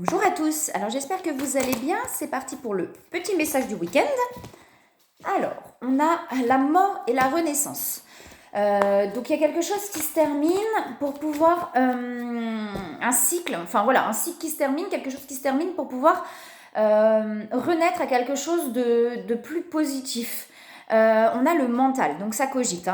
Bonjour à tous, alors j'espère que vous allez bien, c'est parti pour le petit message du week-end. Alors, on a la mort et la renaissance. Donc il y a quelque chose qui se termine pour pouvoir, un cycle qui se termine, quelque chose qui se termine pour pouvoir renaître à quelque chose de plus positif. On a le mental, donc ça cogite.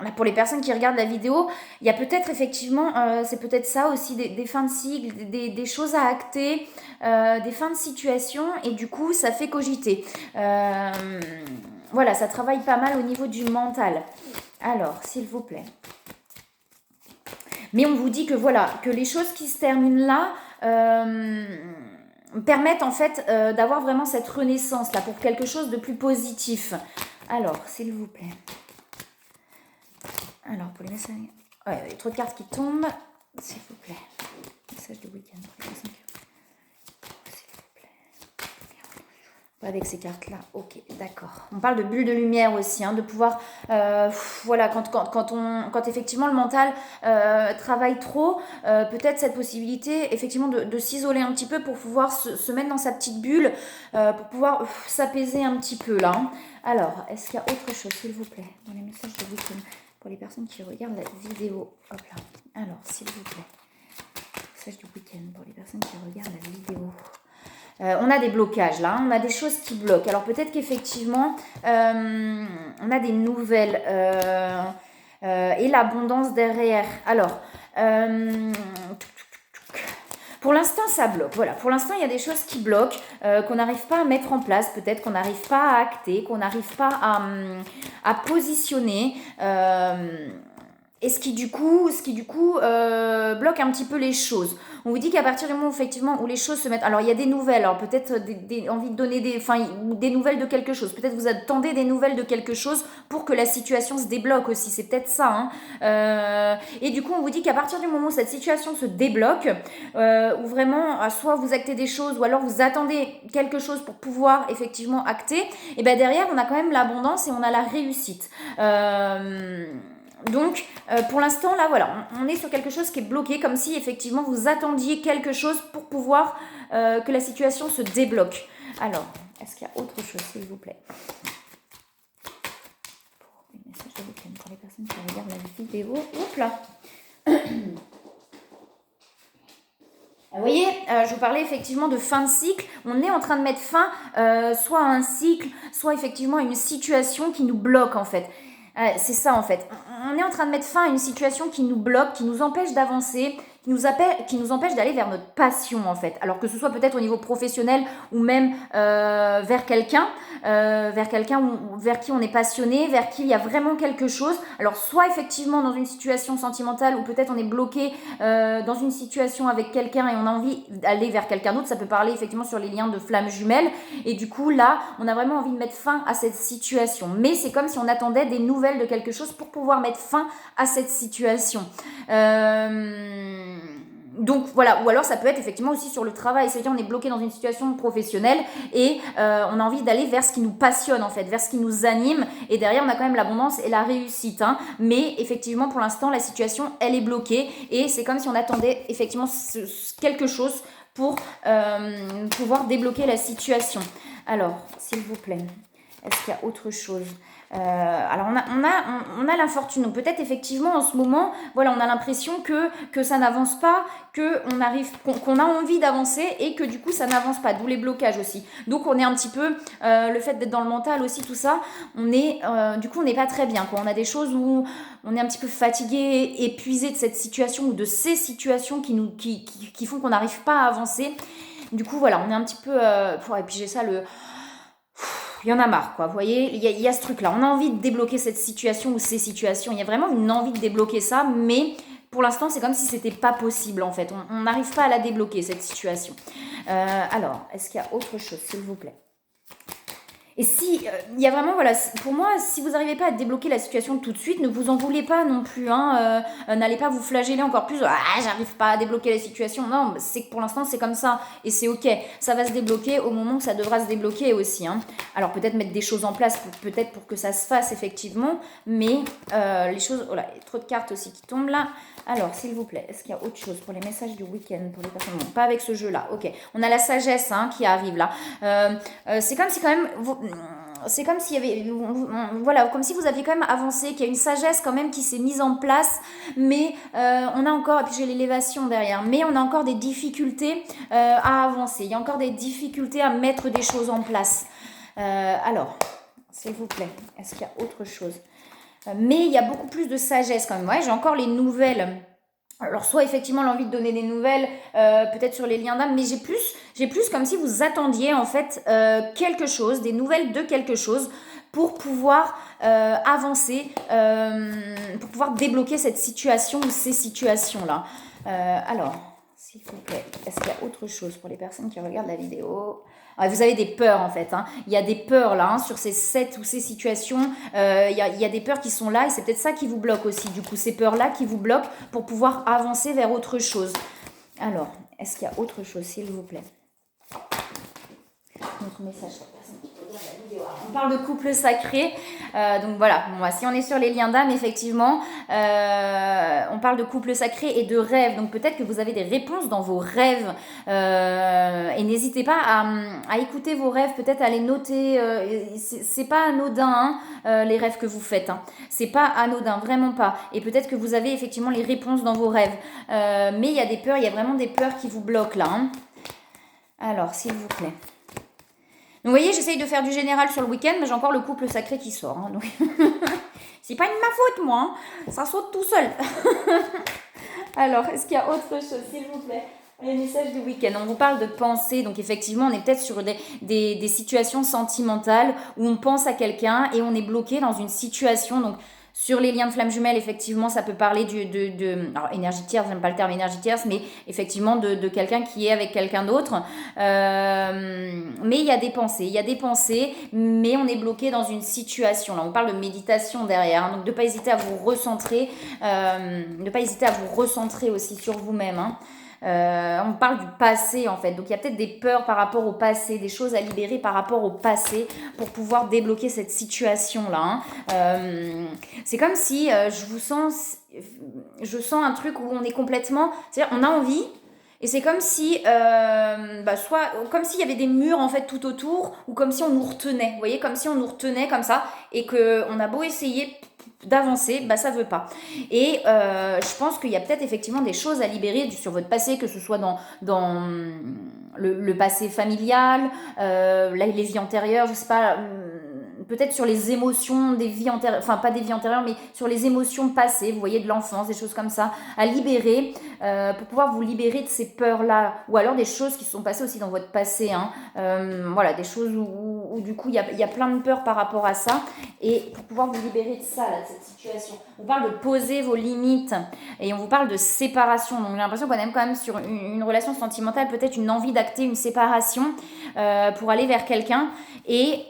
Là, pour les personnes qui regardent la vidéo, il y a peut-être effectivement, c'est peut-être ça aussi, des fins de cycle, des choses à acter, des fins de situation, et du coup, ça fait cogiter. Voilà, ça travaille pas mal au niveau du mental. Alors, s'il vous plaît. Mais on vous dit que voilà, que les choses qui se terminent là permettent en fait d'avoir vraiment cette renaissance là pour quelque chose de plus positif. Alors, s'il vous plaît. Alors, pour les messages... Ouais, il y a trop de cartes qui tombent. S'il vous plaît. Message du week-end. S'il vous plaît. Pas avec ces cartes-là. Ok, d'accord. On parle de bulle de lumière aussi, de pouvoir... voilà, quand effectivement le mental travaille trop, peut-être cette possibilité, effectivement, de s'isoler un petit peu pour pouvoir se mettre dans sa petite bulle, pour pouvoir s'apaiser un petit peu, là. Alors, est-ce qu'il y a autre chose, s'il vous plaît, dans les messages du week-end pour les personnes qui regardent la vidéo? Hop là. Alors, s'il vous plaît. Message du week-end pour les personnes qui regardent la vidéo. On a des blocages là, on a des choses qui bloquent. Alors peut-être qu'effectivement, on a des nouvelles et l'abondance derrière. Alors, pour l'instant, ça bloque. Voilà, pour l'instant, il y a des choses qui bloquent, qu'on n'arrive pas à mettre en place, peut-être qu'on n'arrive pas à acter, qu'on n'arrive pas à positionner. Et ce qui du coup bloque un petit peu les choses. On vous dit qu'à partir du moment effectivement où les choses se mettent... Alors il y a des nouvelles, alors peut-être envie de donner des nouvelles de quelque chose. Peut-être vous attendez des nouvelles de quelque chose pour que la situation se débloque aussi. C'est peut-être ça. Et du coup on vous dit qu'à partir du moment où cette situation se débloque, où vraiment soit vous actez des choses ou alors vous attendez quelque chose pour pouvoir effectivement acter, et bien derrière on a quand même l'abondance et on a la réussite. Donc, pour l'instant, là, voilà, on est sur quelque chose qui est bloqué, comme si, effectivement, vous attendiez quelque chose pour pouvoir que la situation se débloque. Alors, est-ce qu'il y a autre chose, s'il vous plaît? Pour les messages de week-end, pour les personnes qui regardent la vidéo. Oups là. Vous voyez, je vous parlais effectivement de fin de cycle. On est en train de mettre fin soit à un cycle, soit effectivement à une situation qui nous bloque, en fait. C'est ça en fait. On est en train de mettre fin à une situation qui nous bloque, qui nous empêche d'avancer, qui nous empêche d'aller vers notre passion en fait. Alors que ce soit peut-être au niveau professionnel ou même vers quelqu'un vers qui on est passionné, vers qui il y a vraiment quelque chose. Alors soit effectivement dans une situation sentimentale ou peut-être on est bloqué dans une situation avec quelqu'un et on a envie d'aller vers quelqu'un d'autre. Ça peut parler effectivement sur les liens de flammes jumelles. Et du coup là, on a vraiment envie de mettre fin à cette situation. Mais c'est comme si on attendait des nouvelles de quelque chose pour pouvoir mettre fin à cette situation. Donc voilà, ou alors ça peut être effectivement aussi sur le travail, c'est-à-dire on est bloqué dans une situation professionnelle et on a envie d'aller vers ce qui nous passionne en fait, vers ce qui nous anime, et derrière on a quand même l'abondance et la réussite, mais effectivement pour l'instant la situation elle est bloquée et c'est comme si on attendait effectivement quelque chose pour pouvoir débloquer la situation. Alors, s'il vous plaît, est-ce qu'il y a autre chose? Alors on a l'infortune, donc peut-être effectivement en ce moment, voilà, on a l'impression que ça n'avance pas, qu'on a envie d'avancer et que du coup ça n'avance pas, d'où les blocages aussi. Donc on est un petit peu, le fait d'être dans le mental aussi, tout ça, du coup on n'est pas très bien, quoi. On a des choses où on est un petit peu fatigué, épuisé de cette situation ou de ces situations qui font qu'on n'arrive pas à avancer. Du coup voilà, on est un petit peu, et puis j'ai ça il y en a marre, quoi. Vous voyez, il y a ce truc-là. On a envie de débloquer cette situation ou ces situations. Il y a vraiment une envie de débloquer ça, mais pour l'instant, c'est comme si c'était pas possible, en fait. On n'arrive pas à la débloquer, cette situation. Alors, est-ce qu'il y a autre chose, s'il vous plaît? Et si, il y a vraiment, voilà, pour moi, si vous n'arrivez pas à débloquer la situation tout de suite, ne vous en voulez pas non plus, hein, n'allez pas vous flageller encore plus, ah, j'arrive pas à débloquer la situation. Non, c'est que pour l'instant, c'est comme ça, et c'est ok. Ça va se débloquer au moment où ça devra se débloquer aussi, hein. Alors peut-être mettre des choses en place, peut-être pour que ça se fasse effectivement, mais les choses, voilà, il y a trop de cartes aussi qui tombent là. Alors, s'il vous plaît, est-ce qu'il y a autre chose pour les messages du week-end pour les personnes? Bon, pas avec ce jeu-là, ok. On a la sagesse, hein, qui arrive là. C'est comme si quand même... c'est comme s'il y avait, voilà, comme si vous aviez quand même avancé, qu'il y a une sagesse quand même qui s'est mise en place, mais on a encore, et puis j'ai l'élévation derrière, mais on a encore des difficultés à avancer, il y a encore des difficultés à mettre des choses en place. Alors, s'il vous plaît, est-ce qu'il y a autre chose? Mais il y a beaucoup plus de sagesse quand même. Ouais, j'ai encore les nouvelles. Alors soit effectivement l'envie de donner des nouvelles, peut-être sur les liens d'âme, mais j'ai plus comme si vous attendiez en fait quelque chose, des nouvelles de quelque chose pour pouvoir avancer, pour pouvoir débloquer cette situation ou ces situations-là. Alors, s'il vous plaît, est-ce qu'il y a autre chose pour les personnes qui regardent la vidéo? Vous avez des peurs en fait, hein. Il y a des peurs là, hein, sur ces sets ou ces situations, il y a des peurs qui sont là et c'est peut-être ça qui vous bloque aussi, du coup ces peurs là qui vous bloquent pour pouvoir avancer vers autre chose. Alors, est-ce qu'il y a autre chose s'il vous plaît? Notre message pour la personne qui regarde la vidéo. Alors, on parle de couple sacré, donc voilà, bon, si on est sur les liens d'âme, effectivement, on parle de couple sacré et de rêve, donc peut-être que vous avez des réponses dans vos rêves, et n'hésitez pas à écouter vos rêves, peut-être à les noter, c'est pas anodin, hein, les rêves que vous faites, hein. C'est pas anodin, vraiment pas, et peut-être que vous avez effectivement les réponses dans vos rêves, mais il y a des peurs, il y a vraiment des peurs qui vous bloquent là, hein. Alors, s'il vous plaît. Donc vous voyez, j'essaye de faire du général sur le week-end, mais j'ai encore le couple sacré qui sort, hein, donc c'est pas de ma faute, moi, hein. Ça saute tout seul. Alors, est-ce qu'il y a autre chose, s'il vous plaît? Les messages du week-end, on vous parle de pensée, donc effectivement on est peut-être sur des situations sentimentales où on pense à quelqu'un et on est bloqué dans une situation, donc sur les liens de flammes jumelles, effectivement, ça peut parler alors énergie tierce, j'aime pas le terme énergie tierce, mais effectivement de quelqu'un qui est avec quelqu'un d'autre. Mais il y a des pensées, mais on est bloqué dans une situation. Là, on parle de méditation derrière, hein, donc de pas hésiter à vous recentrer, aussi sur vous-même, hein. On parle du passé en fait, donc il y a peut-être des peurs par rapport au passé, des choses à libérer par rapport au passé pour pouvoir débloquer cette situation là, hein. C'est comme si je sens un truc où on est complètement, c'est-à-dire on a envie. Et c'est comme si, soit comme s'il y avait des murs en fait tout autour, ou comme si on nous retenait. Vous voyez, comme si on nous retenait comme ça, et que on a beau essayer d'avancer, ça veut pas. Et je pense qu'il y a peut-être effectivement des choses à libérer sur votre passé, que ce soit dans le passé familial, les vies antérieures, je sais pas. Peut-être sur les émotions des vies antérieures, enfin pas des vies antérieures, mais sur les émotions passées, vous voyez, de l'enfance, des choses comme ça, à libérer, pour pouvoir vous libérer de ces peurs-là, ou alors des choses qui se sont passées aussi dans votre passé, hein. Voilà, des choses où du coup il y a plein de peurs par rapport à ça, et pour pouvoir vous libérer de ça, là, de cette situation. On parle de poser vos limites, et on vous parle de séparation, donc j'ai l'impression qu'on est quand même sur une relation sentimentale, peut-être une envie d'acter une séparation pour aller vers quelqu'un, et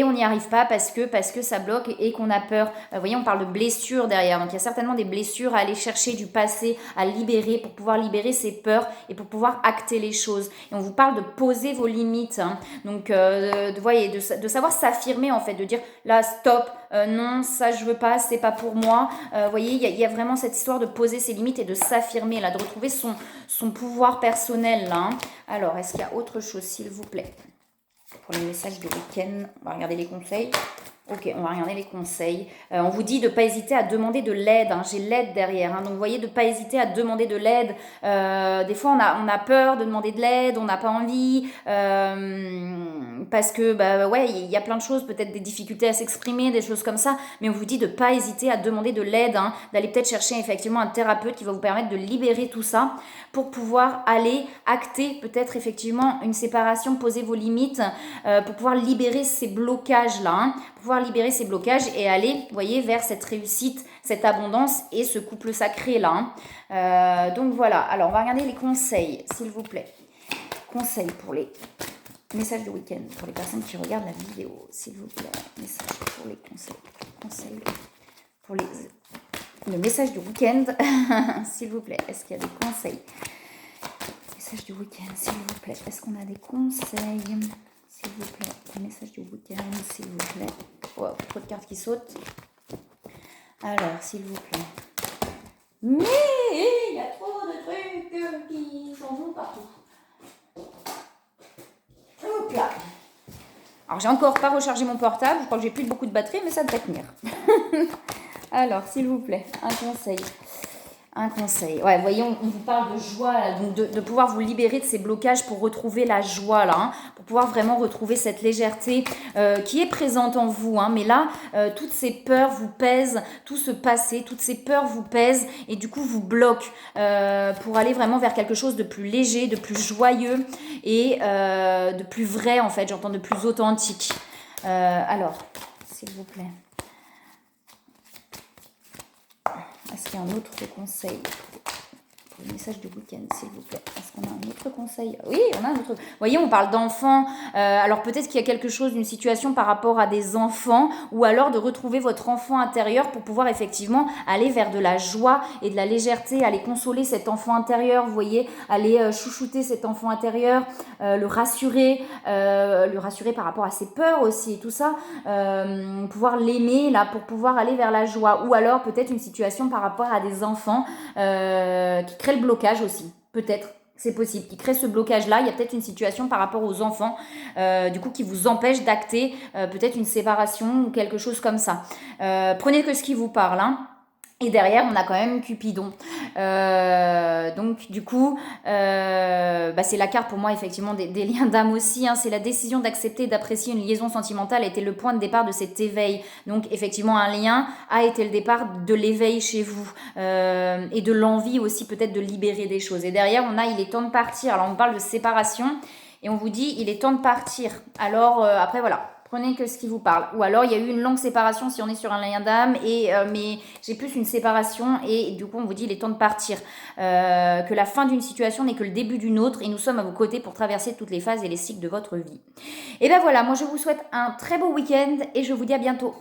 on n'y arrive pas parce que ça bloque et qu'on a peur. Vous voyez, on parle de blessures derrière, donc il y a certainement des blessures à aller chercher du passé, à libérer pour pouvoir libérer ses peurs et pour pouvoir acter les choses. Et on vous parle de poser vos limites, hein. Donc de savoir s'affirmer en fait, de dire là stop, non, ça je veux pas, c'est pas pour moi. Vous voyez, il y a vraiment cette histoire de poser ses limites et de s'affirmer là, de retrouver son pouvoir personnel là, hein. Alors, est-ce qu'il y a autre chose, s'il vous plaît? Pour les messages de week-end, on va regarder les conseils. Ok, on va regarder les conseils. On vous dit de ne pas hésiter à demander de l'aide, hein. J'ai l'aide derrière, hein. Donc vous voyez, de ne pas hésiter à demander de l'aide. Des fois, on a peur de demander de l'aide, on n'a pas envie, parce que il y a plein de choses, peut-être des difficultés à s'exprimer, des choses comme ça. Mais on vous dit de ne pas hésiter à demander de l'aide, hein, d'aller peut-être chercher effectivement un thérapeute qui va vous permettre de libérer tout ça pour pouvoir aller acter peut-être effectivement une séparation, poser vos limites, pour pouvoir libérer ces blocages-là, hein, pour pouvoir libérer ces blocages et aller, vous voyez, vers cette réussite, cette abondance et ce couple sacré-là, hein. Donc voilà, alors on va regarder les conseils, s'il vous plaît. Conseils pour les Message du week-end pour les personnes qui regardent la vidéo, s'il vous plaît. Message pour les conseils pour le message du week-end, s'il vous plaît. Est-ce qu'il y a des conseils? Message du week-end, s'il vous plaît. Est-ce qu'on a des conseils? S'il vous plaît. Le message du week-end, s'il vous plaît. Wow, trop de cartes qui sautent. Alors, s'il vous plaît. Mais il y a trop de trucs qui s'en vont partout. Hop là. Alors, j'ai encore pas rechargé mon portable. Je crois que j'ai plus beaucoup de batterie, mais ça devrait tenir. Alors, s'il vous plaît, un conseil. Un conseil. Ouais, voyez, on vous parle de joie, là, donc de pouvoir vous libérer de ces blocages pour retrouver la joie, là, hein, pour pouvoir vraiment retrouver cette légèreté qui est présente en vous. Hein, mais là, toutes ces peurs vous pèsent, tout ce passé, toutes ces peurs vous pèsent et du coup vous bloquent pour aller vraiment vers quelque chose de plus léger, de plus joyeux et de plus vrai, en fait, j'entends de plus authentique. Alors, s'il vous plaît. Est-ce qu'il y a un autre conseil pour le message du week-end, s'il vous plaît? Est-ce qu'on a un autre conseil? Oui, on a un autre. Vous voyez, on parle d'enfants. Alors peut-être qu'il y a quelque chose, une situation par rapport à des enfants, ou alors de retrouver votre enfant intérieur pour pouvoir effectivement aller vers de la joie et de la légèreté, aller consoler cet enfant intérieur, vous voyez, aller chouchouter cet enfant intérieur, le rassurer par rapport à ses peurs aussi et tout ça, pouvoir l'aimer là pour pouvoir aller vers la joie, ou alors peut-être une situation par rapport à des enfants qui créent le blocage aussi, peut-être. C'est possible, qui crée ce blocage-là. Il y a peut-être une situation par rapport aux enfants, du coup, qui vous empêche d'acter peut-être une séparation ou quelque chose comme ça. Prenez que ce qui vous parle, hein. Et derrière, on a quand même Cupidon. Donc, du coup, c'est la carte pour moi, effectivement, des liens d'âme aussi. Hein. C'est la décision d'accepter et d'apprécier une liaison sentimentale a été le point de départ de cet éveil. Donc, effectivement, un lien a été le départ de l'éveil chez vous. Et de l'envie aussi, peut-être, de libérer des choses. Et derrière, on a il est temps de partir. Alors, on parle de séparation. Et on vous dit, il est temps de partir. Alors, après, voilà. Prenez que ce qui vous parle. Ou alors, il y a eu une longue séparation si on est sur un lien d'âme, mais j'ai plus une séparation et du coup, on vous dit il est temps de partir. Que la fin d'une situation n'est que le début d'une autre et nous sommes à vos côtés pour traverser toutes les phases et les cycles de votre vie. Et ben voilà, moi je vous souhaite un très beau week-end et je vous dis à bientôt.